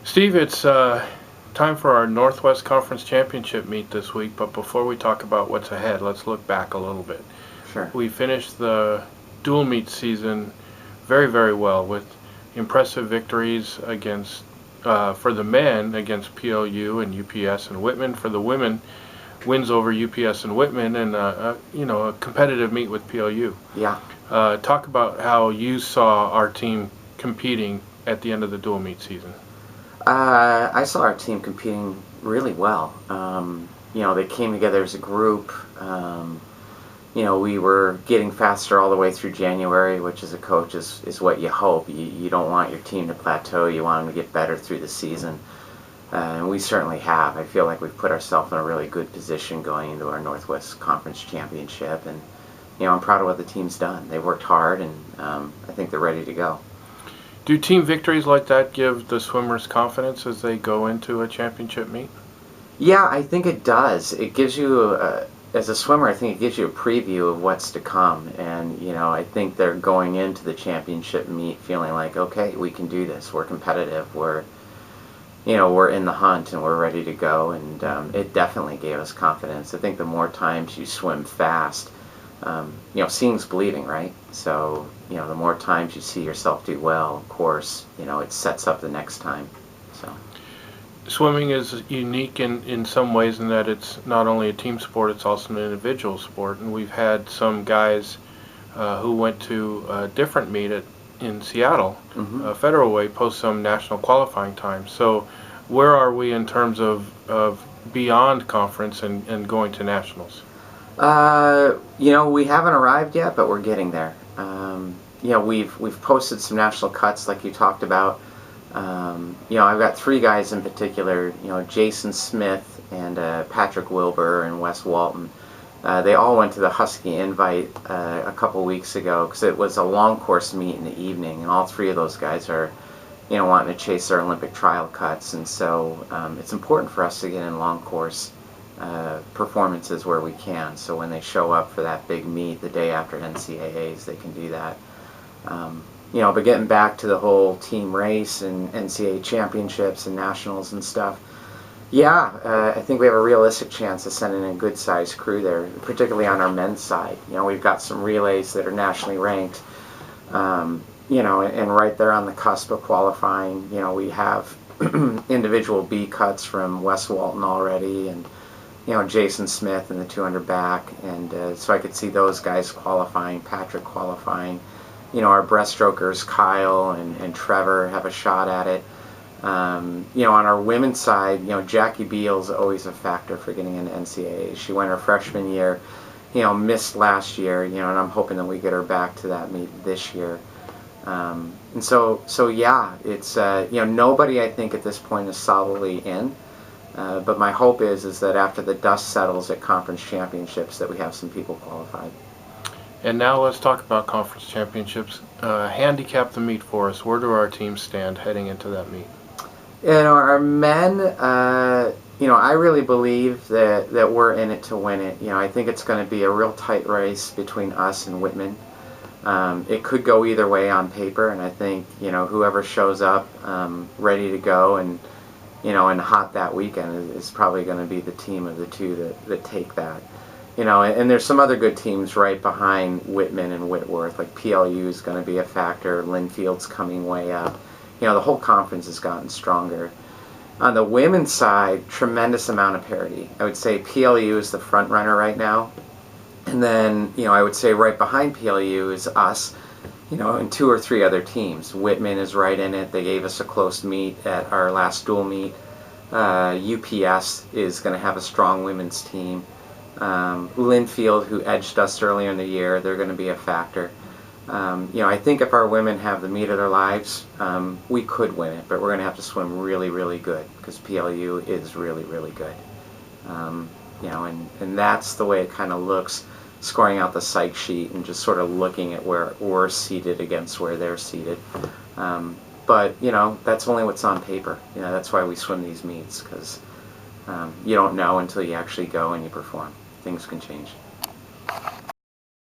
Steve, it's time for our Northwest Conference Championship meet this week, but before we talk about what's ahead, let's look back a little bit. Sure. We finished the dual meet season very, very well with impressive victories against, for the men, against PLU and UPS and Whitman. For the women, wins over UPS and Whitman, and a competitive meet with PLU. Yeah. Talk about how you saw our team competing at the end of the dual meet season. I saw our team competing really well. They came together as a group. We were getting faster all the way through January, which as a coach is what you hope. You don't want your team to plateau. You want them to get better through the season. And we certainly have. I feel like we've put ourselves in a really good position going into our Northwest Conference Championship. And, I'm proud of what the team's done. They worked hard, and I think they're ready to go. Do team victories like that give the swimmers confidence as they go into a championship meet? Yeah, I think it does. It gives you, as a swimmer, I think it gives you a preview of what's to come. And, I think they're going into the championship meet feeling like, okay, we can do this. We're competitive. We're in the hunt and we're ready to go. And it definitely gave us confidence. I think the more times you swim fast, seeing's believing, right? So, the more times you see yourself do well, of course, it sets up the next time. So, swimming is unique in some ways in that it's not only a team sport, it's also an individual sport. And we've had some guys who went to a different meet in Seattle, Federal Way, post some national qualifying time. So where are we in terms of beyond conference and going to nationals? We haven't arrived yet, but we're getting there. We've posted some national cuts like you talked about. I've got three guys in particular, Jason Smith and Patrick Wilbur and Wes Walton. They all went to the Husky Invite a couple weeks ago because it was a long course meet in the evening, and all three of those guys are, wanting to chase their Olympic trial cuts, and so it's important for us to get in long course performances where we can, so when they show up for that big meet the day after NCAAs, they can do that. But getting back to the whole team race and NCAA championships and nationals and stuff, I think we have a realistic chance of sending a good-sized crew there, particularly on our men's side. We've got some relays that are nationally ranked, and right there on the cusp of qualifying. We have individual B cuts from Wes Walton already, and Jason Smith in the 200 back, and so I could see those guys qualifying, Patrick qualifying. Our breaststrokers, Kyle and Trevor, have a shot at it. On our women's side, Jackie Beal's always a factor for getting into NCAA. She went her freshman year, missed last year, and I'm hoping that we get her back to that meet this year. It's, nobody I think at this point is solidly in. But my hope is that after the dust settles at conference championships that we have some people qualified. And now let's talk about conference championships. Handicap the meet for us. Where do our teams stand heading into that meet? Our men, I really believe that we're in it to win it. I think it's going to be a real tight race between us and Whitman. It could go either way on paper, and I think, whoever shows up ready to go and hot that weekend is probably going to be the team of the two that take that. And there's some other good teams right behind Whitman and Whitworth, like PLU is going to be a factor, Linfield's coming way up. The whole conference has gotten stronger. On the women's side, tremendous amount of parity. I would say PLU is the front runner right now. And then, I would say right behind PLU is us, and two or three other teams. Whitman is right in it. They gave us a close meet at our last dual meet. UPS is going to have a strong women's team. Linfield, who edged us earlier in the year, they're going to be a factor. I think if our women have the meet of their lives, we could win it, but we're going to have to swim really, really good because PLU is really, really good. And that's the way it kind of looks, scoring out the psych sheet and just sort of looking at where we're seated against where they're seated. But, that's only what's on paper. That's why we swim these meets, because you don't know until you actually go and you perform. Things can change.